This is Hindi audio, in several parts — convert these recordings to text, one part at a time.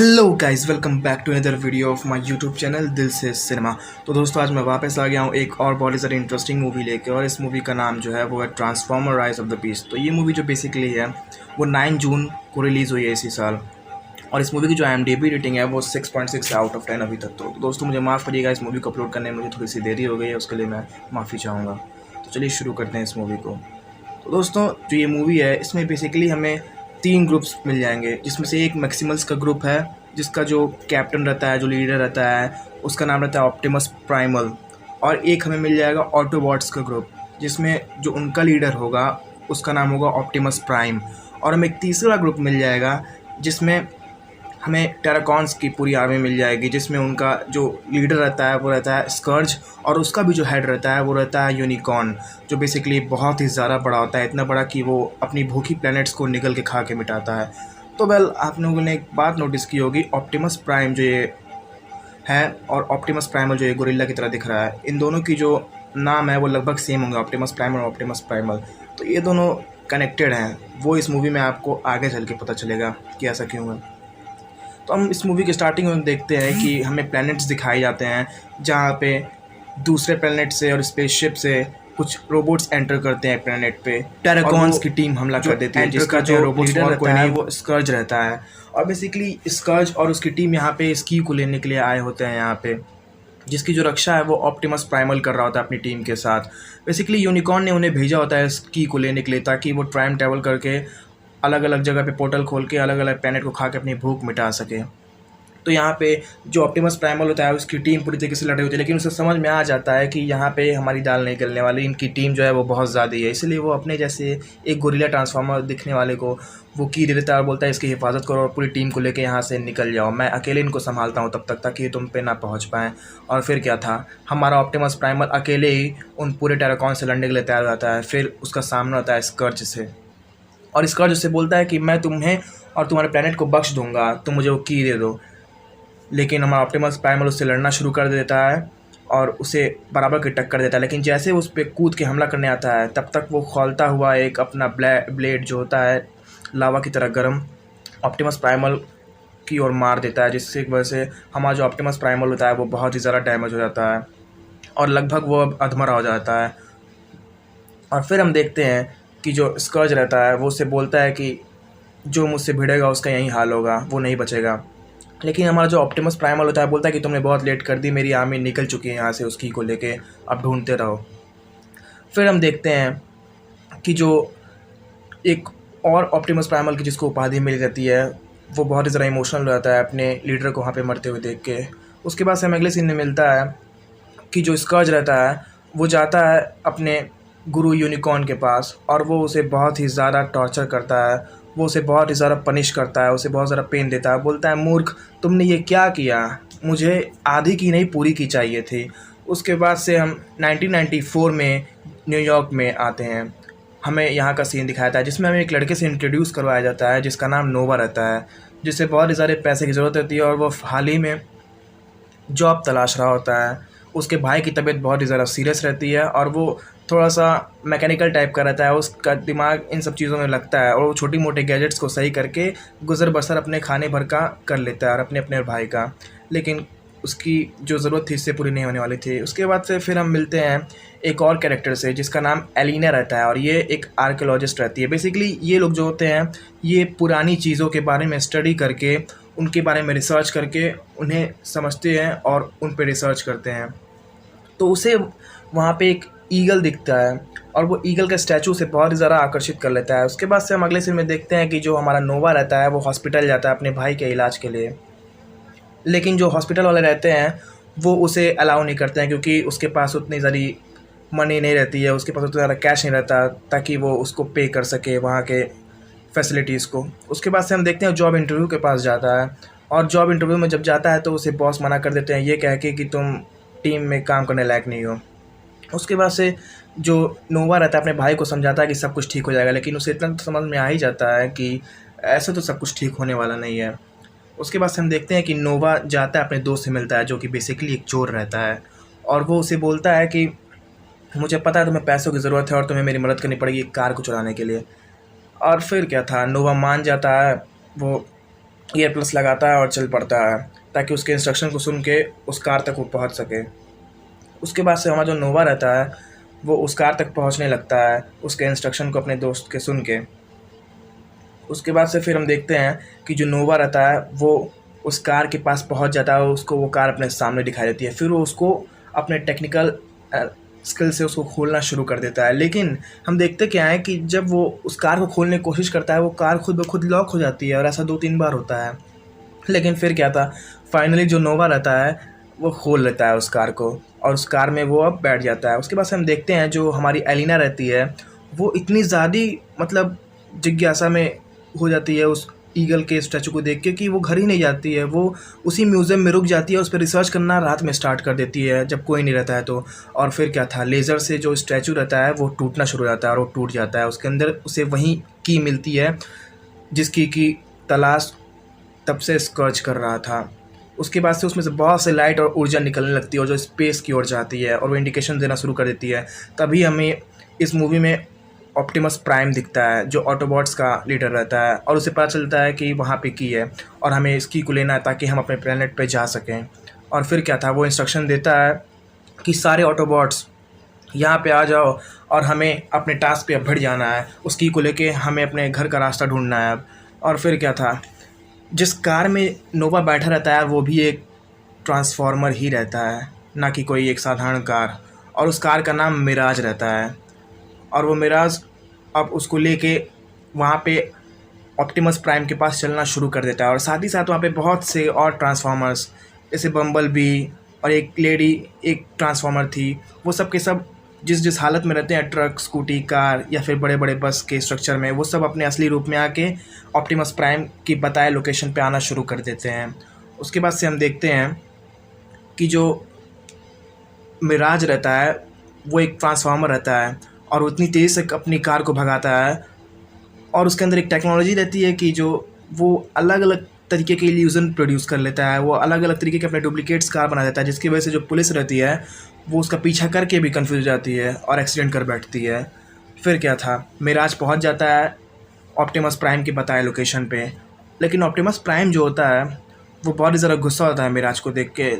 Hello guys, welcome back to another video of my YouTube channel Dil Se cinema. तो दोस्तों, आज मैं वापस आ गया हूँ एक और बहुत ही ज़्यादा इंटरेस्टिंग मूवी लेके। और इस मूवी का नाम जो है वो है transformer rise of the beast. तो ये मूवी जो बेसिकली है वो 9 जून को रिलीज़ हुई है इसी साल। और इस मूवी की जो IMDb रेटिंग है वो 6.6 आउट ऑफ 10 अभी तक। तो दोस्तों, मुझे माफ़ करिएगा, इस मूवी को अपलोड करने में मुझे थोड़ी सी देरी हो गई है, उसके लिए मैं माफ़ी चाहूँगा। तो चलिए शुरू करते हैं इस मूवी को। तो दोस्तों, जो ये मूवी है इसमें बेसिकली हमें 3 ग्रुप्स मिल जाएंगे, जिसमें से एक मैक्सिमल्स का ग्रुप है, जिसका जो कैप्टन रहता है, जो लीडर रहता है, उसका नाम रहता है ऑप्टिमस प्राइमल। और एक हमें मिल जाएगा ऑटोबॉट्स का ग्रुप, जिसमें जो उनका लीडर होगा उसका नाम होगा ऑप्टिमस प्राइम। और हमें एक तीसरा ग्रुप मिल जाएगा जिसमें हमें टेराकॉन्स की पूरी आर्मी मिल जाएगी, जिसमें उनका जो लीडर रहता है वो रहता है स्कर्ज, और उसका भी जो हेड रहता है वो रहता है यूनिकॉर्न, जो बेसिकली बहुत ही ज़्यादा बड़ा होता है, इतना बड़ा कि वो अपनी भूखी प्लैनेट्स को निगल के खा के मिटाता है। तो वेल, आप लोगों ने एक बात नोटिस की होगी, ऑप्टिमस प्राइम जो ये है और ऑप्टिमस प्राइमल जो ये गोरिल्ला की तरह दिख रहा है, इन दोनों की जो नाम है वो लगभग सेम होंगे, ऑप्टिमस प्राइम और ऑप्टिमस प्राइमल। तो ये दोनों कनेक्टेड हैं, वो इस मूवी में आपको आगे चल के पता चलेगा कि ऐसा क्यों है। तो हम इस मूवी के स्टार्टिंग में देखते हैं कि हमें प्लैनेट्स दिखाए जाते हैं, जहाँ पे दूसरे प्लैनेट से और स्पेसशिप से कुछ रोबोट्स एंटर करते हैं प्लैनेट पे। टेराकॉन्स की टीम हमला कर देती है, जिसका जो लीडर रहता है वो स्कर्ज रहता है। और बेसिकली स्कर्ज और उसकी टीम यहाँ पे इस की को लेने के लिए आए होते हैं यहाँ पे, जिसकी जो रक्षा है वो ऑप्टिमस प्राइमल कर रहा होता है अपनी टीम के साथ। बेसिकली यूनिकॉर्न ने उन्हें भेजा होता है इस की को लेने के लिए, ताकि वो टाइम ट्रैवल करके अलग अलग जगह पे पोर्टल खोल के अलग अलग प्लैनेट को खा के अपनी भूख मिटा सके। तो यहाँ पे जो ऑप्टिमस प्राइमल होता है उसकी टीम पूरी तरीके से लड़ रही होती है, लेकिन उसे समझ में आ जाता है कि यहाँ पे हमारी दाल नहीं गलने वाली, इनकी टीम जो है वो बहुत ज़्यादा है। इसलिए वो अपने जैसे एक गोरिल्ला ट्रांसफार्मर दिखने वाले को वो की दे देता है और बोलता है इसकी हिफाजत करो और पूरी टीम को लेकर यहाँ से निकल जाओ, मैं अकेले इनको संभालता हूँ तब तक, ताकि तुम पे ना पहुँच पाएँ। और फिर क्या था, हमारा ऑप्टिमस प्राइमल अकेले ही उन पूरे टेराकॉन से लड़ने के लिए तैयार हो जाता है। फिर उसका सामना होता है स्कर्ज से, और स्कर्ज उससे बोलता है कि मैं तुम्हें और तुम्हारे प्लैनेट को बख्श दूंगा, तुम मुझे वो की दे दो। लेकिन हमारा ऑप्टिमस प्राइमल उससे लड़ना शुरू कर देता है और उसे बराबर की टक्कर देता है। लेकिन जैसे उस पर कूद के हमला करने आता है, तब तक वो खौलता हुआ एक अपना ब्लेड जो होता है लावा की तरह गर्म, ऑप्टिमस प्राइमल की ओर मार देता है, जिससे वजह से हमारा जो ऑप्टिमस प्राइमल होता है वो बहुत ही ज़्यादा डैमेज हो जाता है और लगभग वो अब अधमरा हो जाता है। और फिर हम देखते हैं कि जो स्कर्ज रहता है वो उससे बोलता है कि जो मुझसे भिड़ेगा उसका यही हाल होगा, वो नहीं बचेगा। लेकिन हमारा जो ऑप्टिमस प्राइमल होता है बोलता है कि तुमने बहुत लेट कर दी, मेरी आर्मी निकल चुकी है यहाँ से उसकी को लेके, अब ढूंढते रहो। फिर हम देखते हैं कि जो एक और ऑप्टिमस प्राइमल की जिसको उपाधि मिल जाती है, वो बहुत ही ज़रा इमोशनल हो जाता है अपने लीडर को वहाँ पे मरते हुए देख के। उसके बाद से हमें अगले सीन में मिलता है कि जो स्कर्ज रहता है वो जाता है अपने गुरु यूनिकॉर्न के पास, और वो उसे बहुत ही ज़्यादा टॉर्चर करता है, वो उसे बहुत ही ज़्यादा पनिश करता है, उसे बहुत ज़्यादा पेन देता है। बोलता है, मूर्ख, तुमने ये क्या किया, मुझे आधी की नहीं पूरी की चाहिए थी। उसके बाद से हम 1994 में न्यूयॉर्क में आते हैं। हमें यहाँ का सीन दिखाया जाता है जिसमें हमें एक लड़के से इंट्रोड्यूस करवाया जाता है जिसका नाम नोवा रहता है, जिससे बहुत ही सारे पैसे की ज़रूरत रहती है और वो हाल ही में जॉब तलाश रहा होता है। उसके भाई की तबीयत बहुत ही ज़्यादा सीरियस रहती है और वो थोड़ा सा मैकेनिकल टाइप का रहता है, उसका दिमाग इन सब चीज़ों में लगता है और वो छोटी मोटे गैजेट्स को सही करके गुजर बसर अपने खाने भर का कर लेता है और अपने अपने भाई का। लेकिन उसकी जो ज़रूरत थी इससे पूरी नहीं होने वाली थी। उसके बाद से फिर हम मिलते हैं एक और कैरेक्टर से जिसका नाम एलिना रहता है, और ये एक आर्कियोलॉजिस्ट रहती है। बेसिकली ये लोग जो होते हैं ये पुरानी चीज़ों के बारे में स्टडी करके, उनके बारे में रिसर्च करके उन्हें समझते हैं और उन पर रिसर्च करते हैं। तो उसे वहाँ पे एक ईगल दिखता है और वो ईगल का स्टैचू से बहुत ही ज़्यादा आकर्षित कर लेता है। उसके बाद से हम अगले सीन में देखते हैं कि जो हमारा नोवा रहता है वो हॉस्पिटल जाता है अपने भाई के इलाज के लिए, लेकिन जो हॉस्पिटल वाले रहते हैं वो उसे अलाउ नहीं करते हैं, क्योंकि उसके पास उतनी ज़्यादा मनी नहीं रहती है, उसके पास उतना ज़्यादा कैश नहीं रहता ताकि वो उसको पे कर सके वहाँ के फैसिलिटीज़ को। उसके बाद से हम देखते हैं जॉब इंटरव्यू के पास जाता है, और जॉब इंटरव्यू में जब जाता है तो उसे बॉस मना कर देते हैं ये कह के कि तुम टीम में काम करने लायक नहीं हो। उसके बाद से जो नोवा रहता है अपने भाई को समझाता है कि सब कुछ ठीक हो जाएगा, लेकिन उसे इतना तो समझ में आ ही जाता है कि ऐसे तो सब कुछ ठीक होने वाला नहीं है। उसके बाद से हम देखते हैं कि नोवा जाता है अपने दोस्त से मिलता है जो कि बेसिकली एक चोर रहता है, और वो उसे बोलता है कि मुझे पता है तुम्हें पैसों की ज़रूरत है और तुम्हें मेरी मदद करनी पड़ेगी एक कार को चुराने के लिए। और फिर क्या था, नोवा मान जाता है, वो ईयर प्लस लगाता है और चल पड़ता है ताकि उसके इंस्ट्रक्शन को सुन के उस कार तक वो पहुंच सके। उसके बाद से हमारा जो नोवा रहता है वो उस कार तक पहुंचने लगता है उसके इंस्ट्रक्शन को अपने दोस्त के सुन के। उसके बाद से फिर हम देखते हैं कि जो नोवा रहता है वो उस कार के पास पहुंच जाता है, उसको वो कार अपने सामने दिखाई देती है। फिर वो उसको अपने टेक्निकल स्किल से उसको खोलना शुरू कर देता है। लेकिन हम देखते क्या है कि जब वो उस कार को खोलने की कोशिश करता है वो कार खुद ब खुद लॉक हो जाती है, और ऐसा 2-3 बार होता है। लेकिन फिर क्या था, फाइनली जो नोवा रहता है वो खोल लेता है उस कार को, और उस कार में वो अब बैठ जाता है। उसके बाद से हम देखते हैं जो हमारी एलिना रहती है वो इतनी ज़्यादा मतलब जिज्ञासा में हो जाती है उस ईगल के स्टैचू को देख के कि वो घर ही नहीं जाती है। वो उसी म्यूज़ियम में रुक जाती है, उस पर रिसर्च करना रात में स्टार्ट कर देती है जब कोई नहीं रहता है तो। और फिर क्या था, लेज़र से जो स्टैचू रहता है वो टूटना शुरू हो जाता है और वो टूट जाता है। उसके अंदर उसे वही की मिलती है जिसकी की तलाश तब से स्कर्च कर रहा था। उसके बाद से उसमें से बहुत से लाइट और ऊर्जा निकलने लगती है और जो स्पेस की ओर जाती है और वो इंडिकेशन देना शुरू कर देती है। तभी हमें इस मूवी में ऑप्टिमस प्राइम दिखता है जो ऑटोबॉट्स का लीडर रहता है, और उसे पता चलता है कि वहाँ पे की है और हमें इस की को लेना है ताकि हम अपने प्लेनेट पे जा सकें। और फिर क्या था, वो इंस्ट्रक्शन देता है कि सारे ऑटोबॉट्स यहाँ पे आ जाओ और हमें अपने टास्क पे अब भिड़ जाना है। उस की को लेके हमें अपने घर का रास्ता ढूंढना है अब। और फिर क्या था, जिस कार में नोवा बैठा रहता है वो भी एक ट्रांसफॉर्मर ही रहता है, ना कि कोई एक साधारण कार। और उस कार का नाम मिराज रहता है, और वो मिराज अब उसको लेके वहाँ पे ऑप्टिमस प्राइम के पास चलना शुरू कर देता है। और साथ ही साथ वहाँ पे बहुत से और ट्रांसफॉर्मर्स जैसे बम्बल बी और एक लेडी एक ट्रांसफॉर्मर थी, वो सब के सब जिस जिस हालत में रहते हैं ट्रक, स्कूटी, कार या फिर बड़े बड़े बस के स्ट्रक्चर में, वो सब अपने असली रूप में आके ऑप्टिमस प्राइम की बताए लोकेशन पे आना शुरू कर देते हैं। उसके बाद से हम देखते हैं कि जो मिराज रहता है वो एक ट्रांसफार्मर रहता है और वो इतनी तेज़ी से अपनी कार को भगाता है, और उसके अंदर एक टेक्नोलॉजी रहती है कि जो वो अलग अलग तरीके के इल्यूज़न प्रोड्यूस कर लेता है। वो अलग अलग तरीके के अपने डुप्लीकेट्स कार बना देता है, जिसकी वजह से जो पुलिस रहती है वो उसका पीछा करके भी कंफ्यूज हो जाती है और एक्सीडेंट कर बैठती है। फिर क्या था, मिराज पहुंच जाता है ऑप्टिमस प्राइम की बताए लोकेशन पे। लेकिन ऑप्टिमस प्राइम जो होता है वो बहुत ही ज़्यादा गुस्सा होता है मिराज को देख के।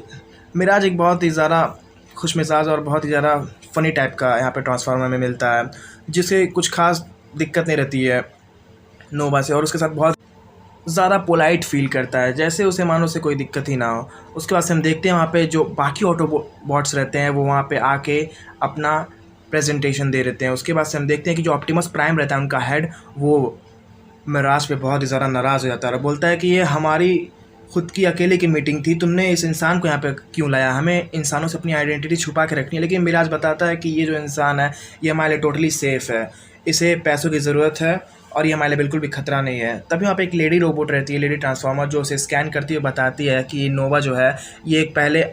मिराज एक बहुत ही ज़्यादा खुशमिजाज और बहुत ही ज़्यादा फ़नी टाइप का यहाँ पे ट्रांसफार्मर में मिलता है, जिसे कुछ खास दिक्कत नहीं रहती है नोवा से, और उसके साथ बहुत ज़्यादा पोलाइट फील करता है, जैसे उसे मानो से कोई दिक्कत ही ना हो। उसके बाद से हम देखते हैं वहाँ पे जो बाकी ऑटोबॉट्स रहते हैं वो वहाँ पे आके अपना प्रेजेंटेशन दे देते हैं। उसके बाद से हम देखते हैं कि जो ऑप्टिमस प्राइम रहता है उनका हेड, वो मिराज पे बहुत ही ज़्यादा नाराज़ हो जाता है और बोलता है कि ये हमारी खुद की अकेले की मीटिंग थी, तुमने इस इंसान को यहाँ पे क्यों लाया, हमें इंसानों से अपनी आइडेंटिटी छुपा के रखनी है। लेकिन मिराज बताता है कि ये जो इंसान है ये हमारे लिए टोटली सेफ़ है, इसे पैसों की ज़रूरत है और ये हमारे लिए बिल्कुल भी खतरा नहीं है। तभी वहाँ पे एक लेडी रोबोट रहती है, लेडी ट्रांसफार्मर, जो उसे स्कैन करती हुई बताती है कि नोवा जो है ये एक पहले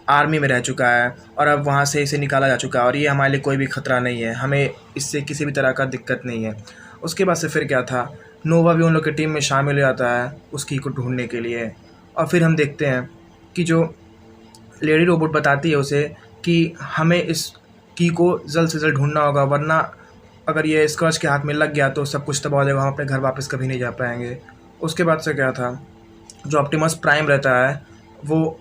आर्मी में रह चुका है और अब वहाँ से इसे निकाला जा चुका है और ये हमारे लिए कोई भी ख़तरा नहीं है, हमें इससे किसी भी तरह का दिक्कत नहीं है। उसके बाद से फिर क्या था, नोवा भी उन लोग की टीम में शामिल हो जाता है उस की को ढूंढने के लिए। और फिर हम देखते हैं कि जो लेडी रोबोट बताती है उसे कि हमें इस की को जल्द से जल्द ढूंढना होगा, वरना अगर ये स्कॉच के हाथ में लग गया तो सब कुछ तबाह हो जाएगा, हम अपने घर वापस कभी नहीं जा पाएंगे। उसके बाद से क्या था, जो ऑप्टिमस प्राइम रहता है वो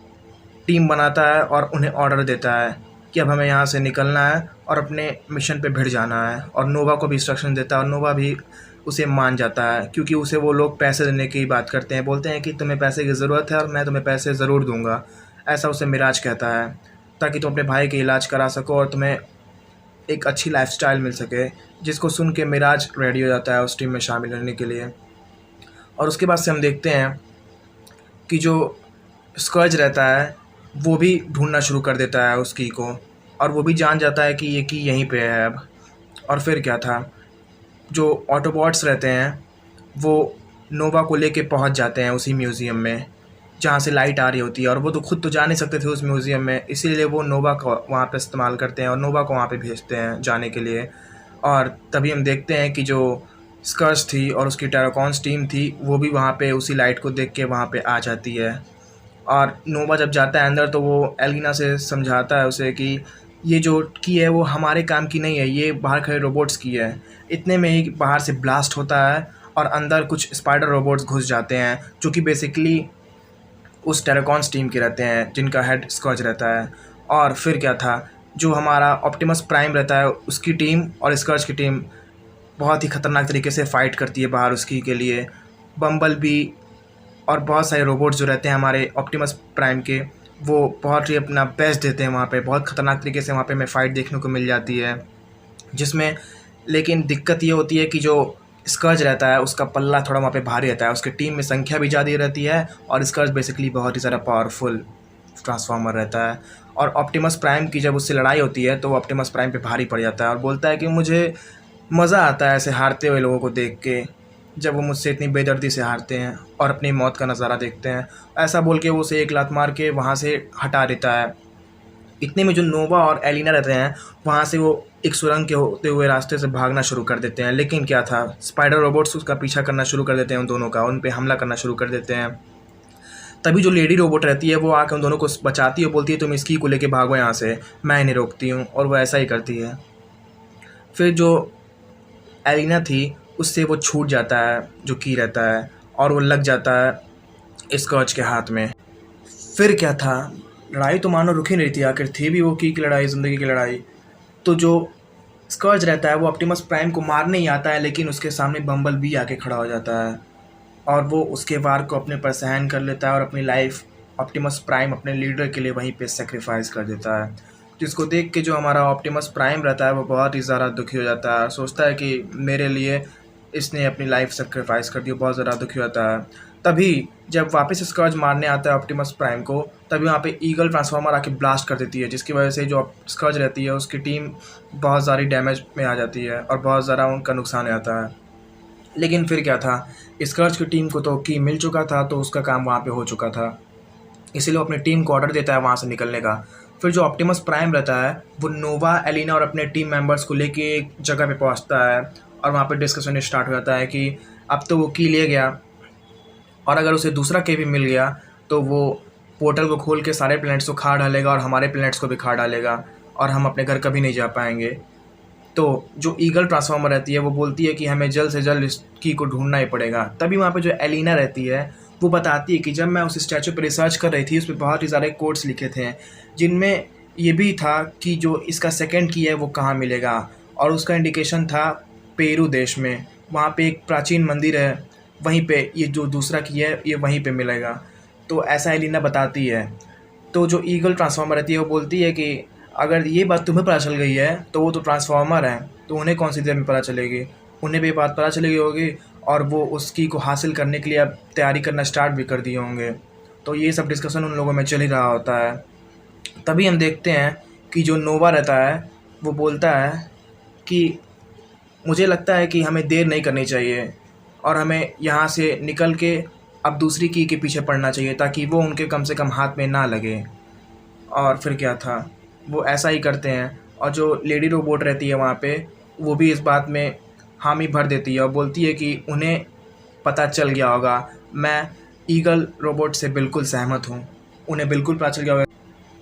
टीम बनाता है और उन्हें ऑर्डर देता है कि अब हमें यहाँ से निकलना है और अपने मिशन पे भिड़ जाना है, और नोवा को भी इंस्ट्रक्शन देता है और नोवा भी उसे मान जाता है क्योंकि उसे वो लोग पैसे देने की बात करते हैं, बोलते हैं कि तुम्हें पैसे की ज़रूरत है और मैं तुम्हें पैसे ज़रूर दूंगा, ऐसा उसे मिराज कहता है, ताकि तुम अपने भाई के इलाज करा सको और तुम्हें एक अच्छी लाइफस्टाइल मिल सके। जिसको सुन के मिराज रेडी हो जाता है उस टीम में शामिल होने के लिए। और उसके बाद से हम देखते हैं कि जो स्कर्ज रहता है वो भी ढूंढना शुरू कर देता है उस की को, और वो भी जान जाता है कि ये की यहीं पे है अब। और फिर क्या था, जो ऑटोबॉट्स रहते हैं वो नोवा को लेके पहुंच जाते हैं उसी म्यूज़ियम में जहाँ से लाइट आ रही होती है, और वो तो खुद तो जा नहीं सकते थे उस म्यूज़ियम में, इसीलिए वो नोवा को वहाँ पे इस्तेमाल करते हैं और नोवा को वहाँ पे भेजते हैं जाने के लिए। और तभी हम देखते हैं कि जो स्कर्स थी और उसकी टेराकॉन्स टीम थी वो भी वहाँ पे उसी लाइट को देख के वहाँ पे आ जाती है। और नोवा जब जाता है अंदर तो वो एलिना से समझाता है उसे कि ये जो की है वो हमारे काम की नहीं है, ये बाहर खड़े रोबोट्स की है। इतने में ही बाहर से ब्लास्ट होता है और अंदर कुछ स्पाइडर रोबोट्स घुस जाते हैं जो कि बेसिकली उस टेराकॉन्स टीम के रहते हैं जिनका हेड स्कॉच रहता है। और फिर क्या था, जो हमारा ऑप्टिमस प्राइम रहता है उसकी टीम और स्कॉच की टीम बहुत ही ख़तरनाक तरीके से फ़ाइट करती है बाहर उसकी के लिए। बम्बल बी और बहुत सारे रोबोट्स जो रहते हैं हमारे ऑप्टिमस प्राइम के, वो बहुत ही अपना बेस्ट देते हैं वहाँ पे। बहुत ख़तरनाक तरीके से वहाँ पे हमें फ़ाइट देखने को मिल जाती है जिसमें, लेकिन दिक्कत ये होती है कि जो स्कर्ज रहता है उसका पल्ला थोड़ा वहाँ पे भारी रहता है। उसकी टीम में संख्या भी ज़्यादा रहती है और स्कर्ज बेसिकली बहुत ही ज़्यादा पावरफुल ट्रांसफॉर्मर रहता है। और ऑप्टिमस प्राइम की जब उससे लड़ाई होती है तो वो ऑप्टिमस प्राइम पे भारी पड़ जाता है और बोलता है कि मुझे मज़ा आता है ऐसे हारते हुए लोगों को देख के, जब वो मुझसे इतनी बेदर्दी से हारते हैं और अपनी मौत का नज़ारा देखते हैं। ऐसा बोल के वो उसे एक लात मार के वहाँ से हटा देता है। इतने में जो नोवा और एलिना रहते हैं वहाँ से वो एक सुरंग के होते हुए रास्ते से भागना शुरू कर देते हैं। लेकिन क्या था, स्पाइडर रोबोट्स उसका पीछा करना शुरू कर देते हैं, उन दोनों का, उन पे हमला करना शुरू कर देते हैं। तभी जो लेडी रोबोट रहती है वो आकर उन दोनों को बचाती है, बोलती है तुम इसकी को लेके भागो यहाँ से, मैं इन्हें रोकती हूँ। और वो ऐसा ही करती है। फिर जो एलिना थी उससे वो छूट जाता है जो की रहता है और वो लग जाता है स्कॉच के हाथ में। फिर क्या था, लड़ाई तो मानो रुक ही नहीं थी, आखिर थी भी वो की लड़ाई, ज़िंदगी की लड़ाई। तो जो स्कॉच रहता है वो ऑप्टिमस प्राइम को मारने ही आता है, लेकिन उसके सामने बम्बल बी आके खड़ा हो जाता है और वो उसके वार को अपने पर सहन कर लेता है और अपनी लाइफ ऑप्टिमस प्राइम अपने लीडर के लिए वहीं पे सेक्रीफाइस कर देता है। जिसको देख के जो हमारा ऑप्टिमस प्राइम रहता है वो बहुत ही ज़्यादा दुखी हो जाता है, सोचता है कि मेरे लिए इसने अपनी लाइफ सेक्रीफाइस कर दी, बहुत ज़्यादा दुखी होता है। तभी जब वापस स्कॉच मारने आता है ऑप्टिमस प्राइम को, तभी वहाँ पे ईगल ट्रांसफॉर्मर आके ब्लास्ट कर देती है, जिसकी वजह से जो स्कॉच रहती है उसकी टीम बहुत सारी डैमेज में आ जाती है और बहुत ज़्यादा उनका नुकसान हो जाता है। लेकिन फिर क्या था, स्कॉच की टीम को तो की मिल चुका था, तो उसका काम वहाँ पे हो चुका था, इसीलिए वो अपनी टीम को ऑर्डर देता है वहाँ से निकलने का। फिर जो ऑप्टिमस प्राइम रहता है वो नोवा, एलिना और अपने टीम मेंबर्स को लेके एक जगह पे पहुँचता है और वहाँ पे डिस्कशन स्टार्ट हो जाता है कि अब तो वो की ले गया और अगर उसे दूसरा की भी मिल गया तो वो पोर्टल को खोल के सारे प्लैनेट्स को खा डालेगा और हमारे प्लैनेट्स को भी खा डालेगा और हम अपने घर कभी नहीं जा पाएंगे। तो जो ईगल ट्रांसफॉर्मर रहती है वो बोलती है कि हमें जल्द से जल्द इस की को ढूंढना ही पड़ेगा। तभी वहाँ पे जो एलिना रहती है वो बताती है कि जब मैं उस स्टैचू पर रिसर्च कर रही थी उस पर बहुत ही सारे कोड्स लिखे थे, जिनमें ये भी था कि जो इसका सेकंड की है वो कहाँ मिलेगा, और उसका इंडिकेशन था पेरू देश में। वहाँ पे एक प्राचीन मंदिर है, वहीं पे ये जो दूसरा की है ये वहीं पे मिलेगा। तो ऐसा एलिना बताती है। तो जो ईगल ट्रांसफॉर्मर रहती है वो बोलती है कि अगर ये बात तुम्हें पता चल गई है तो वो तो ट्रांसफॉर्मर है, तो उन्हें कौन सी देर में पता चलेगी, उन्हें भी बात पता चली होगी और वो उस की को हासिल करने के लिए अब तैयारी करना स्टार्ट भी कर दिए होंगे। तो ये सब डिस्कशन उन लोगों में चल ही रहा होता है। तभी हम देखते हैं कि जो नोवा रहता है वो बोलता है कि मुझे लगता है कि हमें देर नहीं करनी चाहिए और हमें यहाँ से निकल के अब दूसरी की के पीछे पड़ना चाहिए ताकि वो उनके कम से कम हाथ में ना लगे। और फिर क्या था, वो ऐसा ही करते हैं और जो लेडी रोबोट रहती है वहाँ पे वो भी इस बात में हामी भर देती है और बोलती है कि उन्हें पता चल गया होगा। मैं ईगल रोबोट से बिल्कुल सहमत हूँ, उन्हें बिल्कुल पता चल गया होगा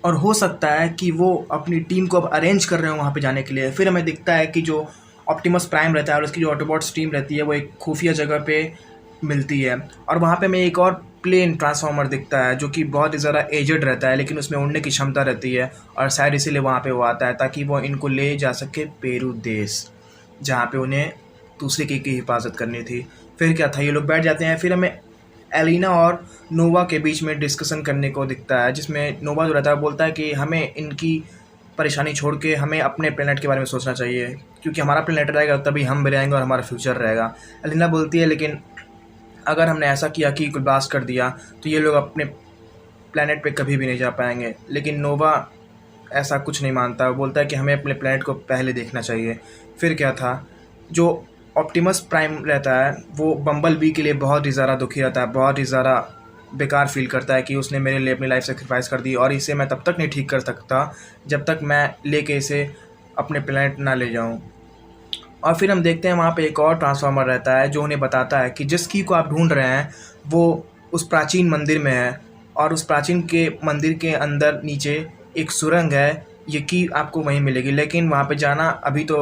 और हो सकता है कि वो अपनी टीम को अब अरेंज कर रहे हो वहाँ पे जाने के लिए। फिर हमें दिखता है कि जो ऑप्टिमस प्राइम रहता है और उसकी जो ऑटोबॉट्स टीम रहती है वो एक खुफिया जगह पे मिलती है और वहाँ पे हमें एक और प्लेन ट्रांसफॉर्मर दिखता है जो कि बहुत ही ज़्यादा एजड रहता है, लेकिन उसमें उड़ने की क्षमता रहती है और शायद इसीलिए वहाँ पे वो आता है ताकि वो इनको ले जा सके पेरू देश, जहाँ पे उन्हें दूसरे की हिफाजत करनी थी। फिर क्या था, ये लोग बैठ जाते हैं। फिर हमें एलिना और नोवा के बीच में डिस्कशन करने को दिखता है, जिसमें नोवा जो रहता है बोलता है कि हमें इनकी परेशानी छोड़ के हमें अपने प्लेनेट के बारे में सोचना चाहिए, क्योंकि हमारा प्लेनेट रहेगा तभी हम भी रहेंगे और हमारा फ्यूचर रहेगा। एलिना बोलती है लेकिन अगर हमने ऐसा किया कि ब्लास्ट कर दिया तो ये लोग अपने प्लेनेट पे कभी भी नहीं जा पाएंगे। लेकिन नोवा ऐसा कुछ नहीं मानता, वो बोलता है कि हमें अपने प्लेनेट को पहले देखना चाहिए। फिर क्या था, जो ऑप्टिमस प्राइम रहता है वो बम्बल बी के लिए बहुत ही ज़्यादा दुखी रहता है, बहुत ही ज़्यादा बेकार फील करता है कि उसने मेरे लिए अपनी लाइफ सेक्रीफाइस कर दी और इसे मैं तब तक नहीं ठीक कर सकता जब तक मैं लेके इसे अपने प्लेनेट ना ले जाऊं। और फिर हम देखते हैं वहाँ पे एक और ट्रांसफॉर्मर रहता है जो उन्हें बताता है कि जिस की को आप ढूंढ रहे हैं वो उस प्राचीन मंदिर में है और उस प्राचीन के मंदिर के अंदर नीचे एक सुरंग है, ये की आपको वहीं मिलेगी, लेकिन वहाँ पे जाना अभी तो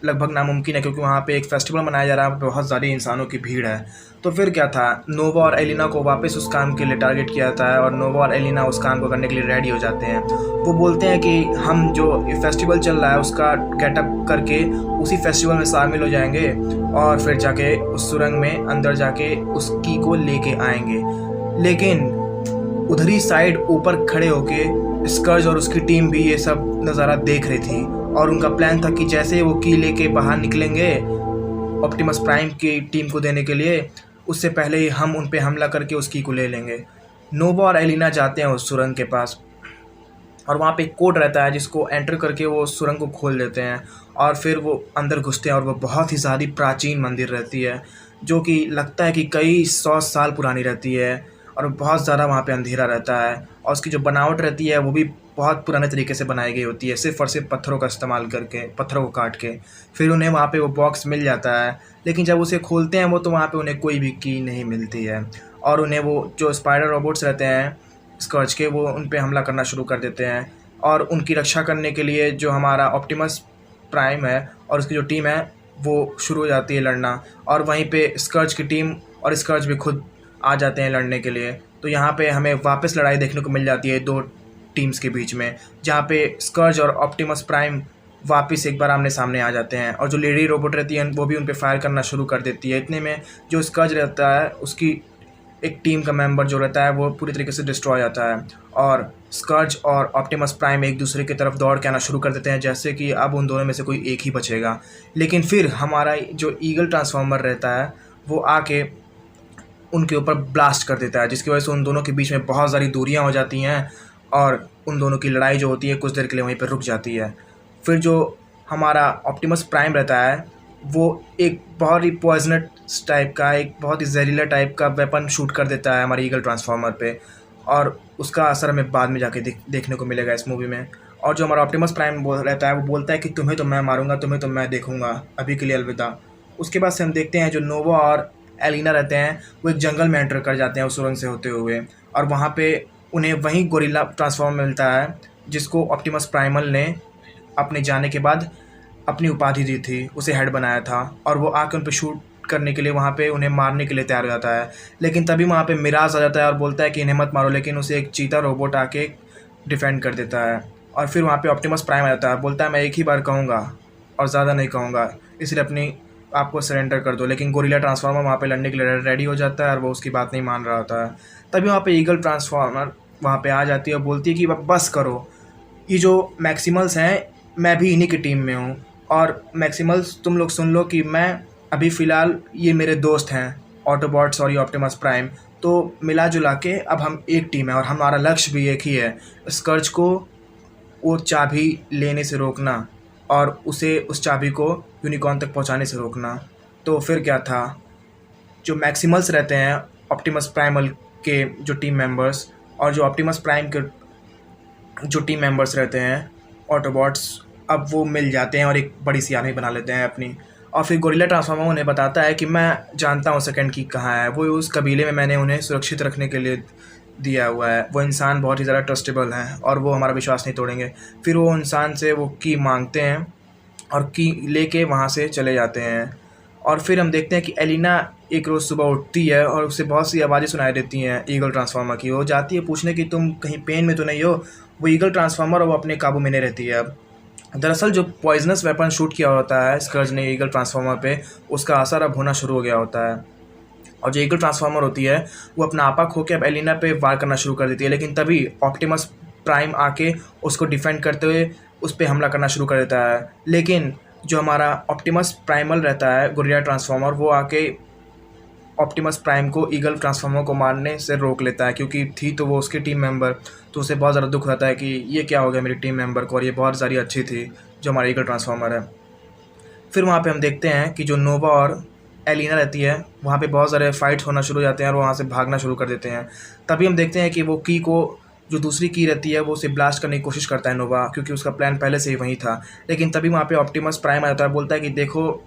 लगभग नामुमकिन है, क्योंकि वहाँ पे एक फेस्टिवल मनाया जा रहा है, वहाँ पे बहुत ज़्यादा इंसानों की भीड़ है। तो फिर क्या था, नोवा और एलिना को वापस उस काम के लिए टारगेट किया जाता है और नोवा और एलिना उस काम को करने के लिए रेडी हो जाते हैं। वो बोलते हैं कि हम जो फेस्टिवल चल रहा है उसका गेटअप करके उसी फेस्टिवल में शामिल हो जाएंगे और फिर जाके उस सुरंग में अंदर जाके उस की को लेके आएंगे। लेकिन उधरी साइड ऊपर खड़े होके स्कर्ज और उसकी टीम भी ये सब नज़ारा देख रही थी और उनका प्लान था कि जैसे वो की लेके बाहर निकलेंगे ऑप्टिमस प्राइम की टीम को देने के लिए, उससे पहले ही हम उन पे हमला करके उस की को ले लेंगे। नोवा और एलिना जाते हैं उस सुरंग के पास और वहाँ पे एक कोड रहता है जिसको एंटर करके वो सुरंग को खोल देते हैं और फिर वो अंदर घुसते हैं और वो बहुत ही ज़्यादा प्राचीन मंदिर रहती है जो कि लगता है कि कई 100 साल पुरानी रहती है और बहुत ज़्यादा वहाँ पे अंधेरा रहता है और उसकी जो बनावट रहती है वो भी बहुत पुराने तरीके से बनाई गई होती है, सिर्फ और सिर्फ पत्थरों का इस्तेमाल करके, पत्थरों को काट के। फिर उन्हें वहाँ पे वो बॉक्स मिल जाता है, लेकिन जब उसे खोलते हैं वो तो वहाँ पे उन्हें कोई भी की नहीं मिलती है और उन्हें वो जो स्पाइडर रोबोट्स रहते हैं स्कर्ज के, वो उन पे हमला करना शुरू कर देते हैं और उनकी रक्षा करने के लिए जो हमारा ऑप्टिमस प्राइम है और उसकी जो टीम है वो शुरू हो जाती है लड़ना और वहीं पे स्कर्ज की टीम और स्कर्ज भी खुद आ जाते हैं लड़ने के लिए। तो यहाँ पे हमें वापस लड़ाई देखने को मिल जाती है दो टीम्स के बीच में, जहाँ पे स्कर्ज और ऑप्टिमस प्राइम वापस एक बार आमने सामने आ जाते हैं और जो लेडी रोबोट रहती है वो भी उन पे फायर करना शुरू कर देती है। इतने में जो स्कर्ज रहता है उसकी एक टीम का मेंबर जो रहता है वो पूरी तरीके से डिस्ट्रॉय जाता है और स्कर्ज और ऑप्टिमस प्राइम एक दूसरे की तरफ दौड़ के आना शुरू कर देते हैं, जैसे कि अब उन दोनों में से कोई एक ही बचेगा। लेकिन फिर हमारा जो ईगल ट्रांसफॉर्मर रहता है वो आके उनके ऊपर ब्लास्ट कर देता है, जिसकी वजह से उन दोनों के बीच में बहुत सारी दूरियां हो जाती हैं और उन दोनों की लड़ाई जो होती है कुछ देर के लिए वहीं पर रुक जाती है। फिर जो हमारा ऑप्टिमस प्राइम रहता है वो एक बहुत ही पॉइजनस टाइप का, एक बहुत ही जहरीला टाइप का वेपन शूट कर देता है हमारे ईगल ट्रांसफॉर्मर पे और उसका असर हमें बाद में जाके देखने को मिलेगा इस मूवी में। और जो हमारा ऑप्टिमस प्राइम रहता है वो बोलता है कि तुम्हें तो मैं मारूंगा, तुम्हें तो मैं देखूंगा, अभी के लिए अलविदा। उसके बाद से हम देखते हैं जो नोवा और एलिना रहते हैं वो एक जंगल में एंटर कर जाते हैं उस सुरंग से होते हुए और वहाँ पे उन्हें वही गोरिल्ला ट्रांसफॉर्म मिलता है जिसको ऑप्टिमस प्राइमल ने अपने जाने के बाद अपनी उपाधि दी थी, उसे हेड बनाया था और वो आके उन पे शूट करने के लिए वहाँ पे उन्हें मारने के लिए तैयार हो जाता है। लेकिन तभी वहाँ पे मिराज आ जाता है और बोलता है कि इन्हें मत मारो, लेकिन उसे एक चीता रोबोट आके डिफेंड कर देता है और फिर वहाँ पे ऑप्टिमस प्राइम आ जाता है, बोलता है मैं एक ही बार कहूँगा और ज़्यादा नहीं कहूँगा, इसलिए अपनी आपको सरेंडर कर दो। लेकिन गोरिल्ला ट्रांसफॉर्मर वहाँ पे लड़ने के लिए रेडी हो जाता है और वो उसकी बात नहीं मान रहा होता है। तभी वहाँ पे ईगल ट्रांसफॉर्मर वहाँ पे आ जाती है और बोलती है कि बस करो, ये जो मैक्सिमल्स हैं मैं भी इन्हीं की टीम में हूँ और मैक्सिमल्स तुम लोग सुन लो कि मैं अभी फ़िलहाल ये मेरे दोस्त हैं ऑटोबॉट्स और ये ऑप्टिमस प्राइम, तो मिला जुला के अब हम एक टीम है और हमारा लक्ष्य भी एक ही है, स्कर्ज को वो चाबी लेने से रोकना और उसे उस चाबी को यूनिकॉर्न तक पहुंचाने से रोकना। तो फिर क्या था, जो मैक्सिमल्स रहते हैं ऑप्टिमस प्राइमल के जो टीम मेंबर्स और जो ऑप्टिमस प्राइम के जो टीम मेंबर्स रहते हैं ऑटोबॉट्स, अब वो मिल जाते हैं और एक बड़ी सी आर्मी बना लेते हैं अपनी। और फिर गोरिल्ला ट्रांसफॉर्मर उन्हें बताता है कि मैं जानता हूँ सेकंड की कहाँ है, वो उस कबीले में मैंने उन्हें सुरक्षित रखने के लिए दिया हुआ है, वो इंसान बहुत ही ज़्यादा ट्रस्टेबल हैं और वो हमारा विश्वास नहीं तोड़ेंगे। फिर वो इंसान से वो की मांगते हैं और की लेके वहाँ से चले जाते हैं। और फिर हम देखते हैं कि एलिना एक रोज़ सुबह उठती है और उसे बहुत सी आवाज़ें सुनाई देती हैं ईगल ट्रांसफॉर्मर की। वो जाती है पूछने कि तुम कहीं पेन में तो नहीं हो। वो ईगल ट्रांसफॉर्मर और वो अपने काबू में नहीं रहती है। अब दरअसल जो पॉइजनस वेपन शूट किया होता है स्कर्ज ने ईगल ट्रांसफॉर्मर पे, उसका असर अब होना शुरू हो गया होता है और जो ईगल ट्रांसफॉर्मर होती है वो अपना आपा खो के अब एलिना पे वार करना शुरू कर देती है। लेकिन तभी ऑप्टिमस प्राइम आके उसको डिफेंड करते हुए उस पर हमला करना शुरू कर देता है। लेकिन जो हमारा ऑप्टिमस प्राइमल रहता है गोरिल्ला ट्रांसफॉर्मर, वो आके ऑप्टिमस प्राइम को ईगल ट्रांसफॉर्मर को मारने से रोक लेता है, क्योंकि थी तो वो उसकी टीम मेंबर, तो उसे बहुत ज़्यादा दुख रहता है कि ये क्या हो गया मेरी टीम मेंबर को, और ये बहुत सारी अच्छी थी जो हमारा ईगल ट्रांसफॉर्मर है। फिर वहाँ पे हम देखते हैं कि जो नोवा और एलिना रहती है वहाँ पे बहुत सारे फाइट्स होना शुरू हो जाते हैं और वहाँ से भागना शुरू कर देते हैं। तभी हम देखते हैं कि वो की को, जो दूसरी की रहती है, वो उसे ब्लास्ट करने की कोशिश करता है नोवा, क्योंकि उसका प्लान पहले से ही वही था। लेकिन तभी वहाँ पे ऑप्टिमस प्राइम आ जाता है, बोलता है कि देखो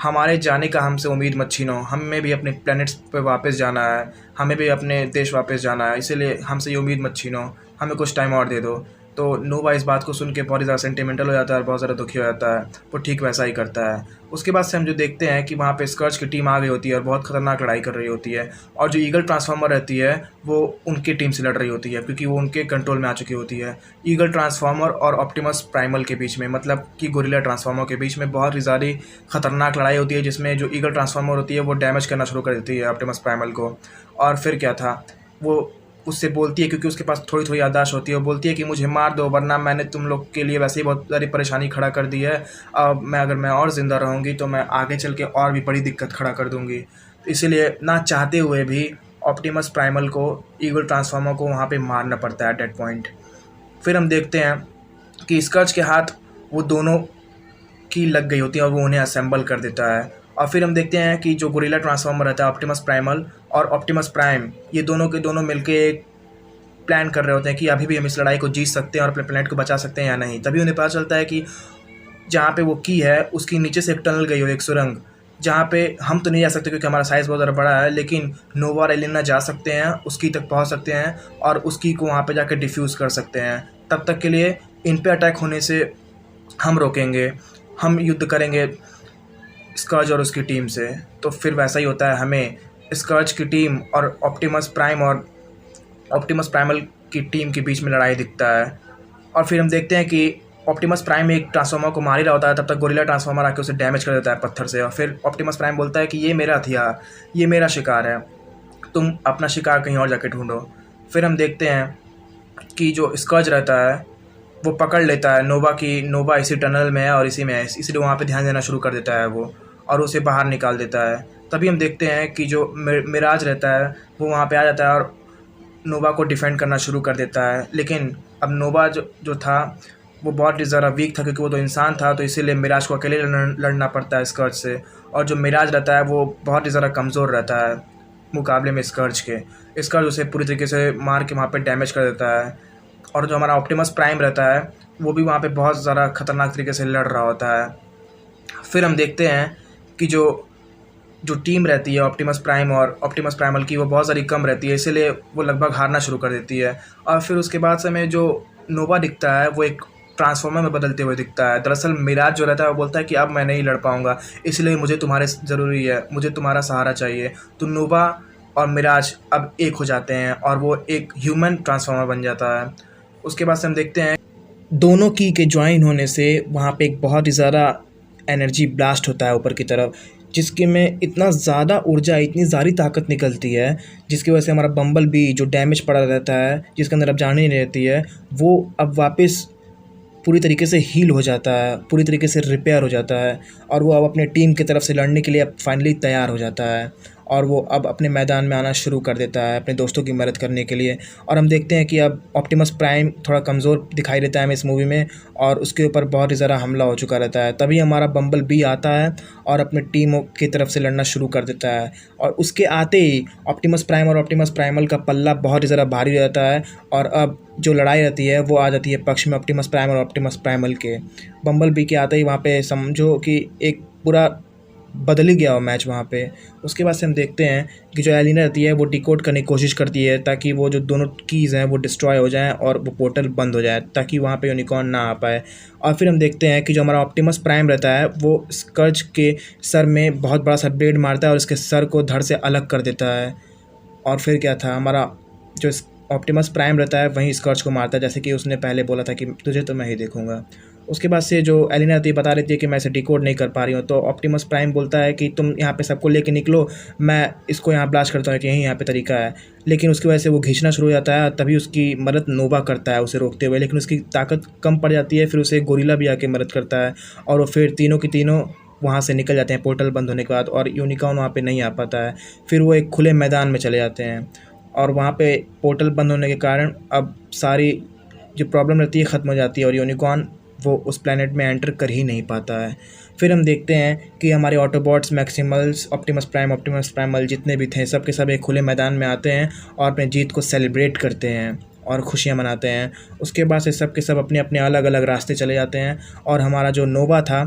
हमारे जाने का हमसे उम्मीद मत छीनो, हमें भी अपने प्लैनेट्स पे वापस जाना है, हमें भी अपने देश वापस जाना है, इसीलिए हमसे ये उम्मीद मत छीनो, हमें कुछ टाइम और दे दो। तो नोवा इस बात को सुन के बहुत ज़्यादा सेंटिमेंटल हो जाता है और बहुत ज़्यादा दुखी हो जाता है। वो ठीक वैसा ही करता है। उसके बाद से हम जो देखते हैं कि वहाँ पे स्कर्ज की टीम आ गई होती है और बहुत ख़तरनाक लड़ाई कर रही होती है, और जो ईगल ट्रांसफॉर्मर रहती है वो उनकी टीम से लड़ रही होती है क्योंकि वो उनके कंट्रोल में आ चुकी होती है। ईगल ट्रांसफॉर्मर और ऑप्टिमस प्राइमल के बीच में, मतलब कि गोरिल्ला ट्रांसफॉर्मर के बीच में बहुत ही ज़्यादा खतरनाक लड़ाई होती है, जिसमें जो ईगल ट्रांसफॉर्मर होती है वो डैमेज करना शुरू कर देती है ऑप्टिमस प्राइमल को। और फिर क्या था, वो उससे बोलती है, क्योंकि उसके पास थोड़ी थोड़ी याददाश्त होती है, वो बोलती है कि मुझे मार दो, वरना मैंने तुम लोग के लिए वैसे ही बहुत सारी परेशानी खड़ा कर दी है। अब अगर मैं और ज़िंदा रहूँगी तो मैं आगे चल के और भी बड़ी दिक्कत खड़ा कर दूँगी। तो इसीलिए ना चाहते हुए भी ऑप्टिमस प्राइमल को, ईगल ट्रांसफॉर्मर को वहाँ पे मारना पड़ता है एट दैट पॉइंट। फिर हम देखते हैं कि स्कर्ज के हाथ वो दोनों की लग गई होती है और वो उन्हें असेंबल कर देता है। और फिर हम देखते हैं कि जो गोरिल्ला ट्रांसफॉर्मर रहता है, ऑप्टिमस प्राइमल और ऑप्टिमस प्राइम, ये दोनों के दोनों मिलके एक प्लान कर रहे होते हैं कि अभी भी हम इस लड़ाई को जीत सकते हैं और अपने प्लेनेट को बचा सकते हैं या नहीं। तभी उन्हें पता चलता है कि जहाँ पे वो की है उसकी नीचे से एक टनल गई हो, एक सुरंग, जहाँ पे हम तो नहीं जा सकते क्योंकि हमारा साइज़ बहुत ज़्यादा बड़ा है, लेकिन नोवा और एलिना जा सकते हैं, उसकी तक पहुँच सकते हैं और उसकी को वहाँ पे जाकर डिफ्यूज़ कर सकते हैं। तब तक के लिए इन पे अटैक होने से हम रोकेंगे, हम युद्ध करेंगे स्कर्ज और उसकी टीम से। तो फिर वैसा ही होता है, हमें स्कर्ज की टीम और ऑप्टिमस प्राइम और ऑप्टिमस प्राइमल की टीम के बीच में लड़ाई दिखता है। और फिर हम देखते हैं कि ऑप्टिमस प्राइम एक ट्रांसफॉर्मर को मार ही रहा होता है, तब तक गोरिल्ला ट्रांसफॉर्मर आके उसे डैमेज कर देता है पत्थर से। और फिर ऑप्टिमस प्राइम बोलता है कि ये मेरा हथियार, ये मेरा शिकार है, तुम अपना शिकार कहीं और जाके ढूंढो। फिर हम देखते हैं कि जो स्कर्ज रहता है वो पकड़ लेता है नोवा की, नोवा इसी टनल में है और इसी में है, इसलिए वहाँ पे ध्यान देना शुरू कर देता है वो और उसे बाहर निकाल देता है। तभी हम देखते हैं कि जो मिराज रहता है वो वहाँ पे आ जाता है और नोवा को डिफेंड करना शुरू कर देता है। लेकिन अब नोवा जो था वो बहुत ही ज़्यादा वीक था, क्योंकि वो तो इंसान था, तो इसीलिए मिराज को अकेले लड़ना पड़ता है स्कर्ज से। और जो मिराज रहता है वो बहुत ही ज़्यादा कमज़ोर रहता है मुकाबले में स्कर्ज के। स्कर्ज उसे पूरी तरीके से मार के वहाँ पे डैमेज कर देता है। और जो हमारा ऑप्टिमस प्राइम रहता है वो भी वहाँ पे बहुत ज़्यादा खतरनाक तरीके से लड़ रहा होता है। फिर हम देखते हैं कि जो टीम रहती है ऑप्टिमस प्राइम और ऑप्टिमस प्राइमल की, वो बहुत ज़्यादा कम रहती है, इसीलिए वो लगभग हारना शुरू कर देती है। और फिर उसके बाद से हमें जो नोवा दिखता है वो एक ट्रांसफॉर्मर में बदलते हुए दिखता है। दरअसल मिराज जो रहता है वो बोलता है कि अब मैं नहीं लड़ पाऊँगा, इसलिए मुझे तुम्हारे ज़रूरी है, मुझे तुम्हारा सहारा चाहिए। तो नोवा और मिराज अब एक हो जाते हैं और वो एक ह्यूमन ट्रांसफॉर्मर बन जाता है। उसके बाद से हम देखते हैं दोनों की के ज्वाइन होने से वहाँ पे एक बहुत ही ज़्यादा एनर्जी ब्लास्ट होता है ऊपर की तरफ, जिसके में इतना ज़्यादा ऊर्जा, इतनी ज़्यादा ताकत निकलती है, जिसकी वजह से हमारा बम्बल बी जो डैमेज पड़ा रहता है, जिसके अंदर अब जान ही नहीं रहती है, वो अब वापस पूरी तरीके से हील हो जाता है, पूरी तरीके से रिपेयर हो जाता है और वो अब अपने टीम की तरफ से लड़ने के लिए अब फाइनली तैयार हो जाता है और वो अब अपने मैदान में आना शुरू कर देता है अपने दोस्तों की मदद करने के लिए। और हम देखते हैं कि अब ऑप्टिमस प्राइम थोड़ा कमज़ोर दिखाई देता है हमें इस मूवी में और उसके ऊपर बहुत ही ज़्यादा हमला हो चुका रहता है। तभी हमारा बम्बल बी आता है और अपने टीमों की तरफ से लड़ना शुरू कर देता है और उसके आते ही ऑप्टिमस प्राइम और ऑप्टिमस प्राइमल का पल्ला बहुत ही ज़्यादा भारी हो जाता है और अब जो लड़ाई रहती है वो आ जाती है पक्ष में ऑप्टिमस प्राइम और ऑप्टिमस प्राइमल के। बम्बल बी के आते ही वहाँ पे समझो कि एक पूरा बदल ही गया हो मैच वहाँ पे। उसके बाद से हम देखते हैं कि जो एलिना रहती है वो डिकोड करने की कोशिश करती है ताकि वो जो दोनों कीज़ हैं वो डिस्ट्रॉय हो जाएं और वो पोर्टल बंद हो जाए ताकि वहाँ पे यूनिकॉर्न ना आ पाए। और फिर हम देखते हैं कि जो हमारा ऑप्टिमस प्राइम रहता है वो स्कर्ज के सर में बहुत बड़ा सा ब्लेड मारता है और उसके सर को धड़ से अलग कर देता है। और फिर क्या था, हमारा जो ऑप्टिमस प्राइम रहता है वहीं स्कर्ज को मारता है, जैसे कि उसने पहले बोला था कि तुझे तो मैं ही देखूंगा। उसके बाद से जो एलिना आती है बता रही थी कि मैं इसे डिकोड नहीं कर पा रही हूँ, तो ऑप्टिमस प्राइम बोलता है कि तुम यहाँ पे सबको लेके निकलो, मैं इसको यहाँ ब्लास्ट करता हूँ कि यही यहाँ पे तरीका है। लेकिन उसकी वजह से वो खींचना शुरू हो जाता है, तभी उसकी मदद नोवा करता है उसे रोकते हुए, लेकिन उसकी ताकत कम पड़ जाती है। फिर उसे गोरिल्ला भी आके मदद करता है और वो फिर तीनों की तीनों वहाँ से निकल जाते हैं पोर्टल बंद होने के बाद और यूनिकॉर्न वहाँ पर नहीं आ पाता है। फिर वो एक खुले मैदान में चले जाते हैं और वहाँ पे पोर्टल बंद होने के कारण अब सारी जो प्रॉब्लम रहती है ख़त्म हो जाती है और यूनिकॉर्न वो उस प्लैनेट में एंटर कर ही नहीं पाता है। फिर हम देखते हैं कि हमारे Autobots, Maximals, Optimus Prime, Optimus Primal जितने भी थे सब के सब एक खुले मैदान में आते हैं और अपने जीत को सेलिब्रेट करते हैं और खुशियाँ मनाते हैं। उसके बाद से सब के सब अपने अपने अलग अलग रास्ते चले जाते हैं और हमारा जो नोवा था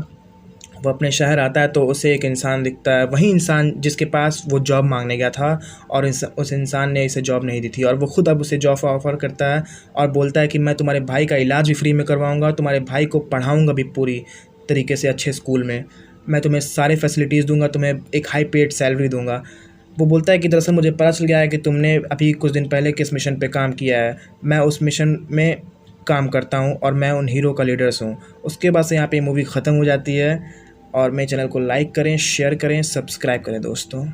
वो अपने शहर आता है तो उसे एक इंसान दिखता है, वही इंसान जिसके पास वो जॉब मांगने गया था, और उस इंसान ने इसे जॉब नहीं दी थी, और वो खुद अब उसे जॉब ऑफ़र करता है और बोलता है कि मैं तुम्हारे भाई का इलाज भी फ्री में करवाऊँगा, तुम्हारे भाई को पढ़ाऊँगा भी पूरी तरीके से अच्छे स्कूल में, मैं तुम्हें सारे फैसिलिटीज़ दूँगा, तुम्हें एक हाई पेड सैलरी दूँगा। वो बोलता है कि दरअसल मुझे पता चल गया है कि तुमने अभी कुछ दिन पहले किस मिशन पे काम किया है, मैं उस मिशन में काम करता हूँ और मैं उन हीरो का लीडर्स हूँ। उसके बाद से यहाँ पे मूवी ख़त्म हो जाती है। और मेरे चैनल को लाइक करें, शेयर करें, सब्सक्राइब करें दोस्तों।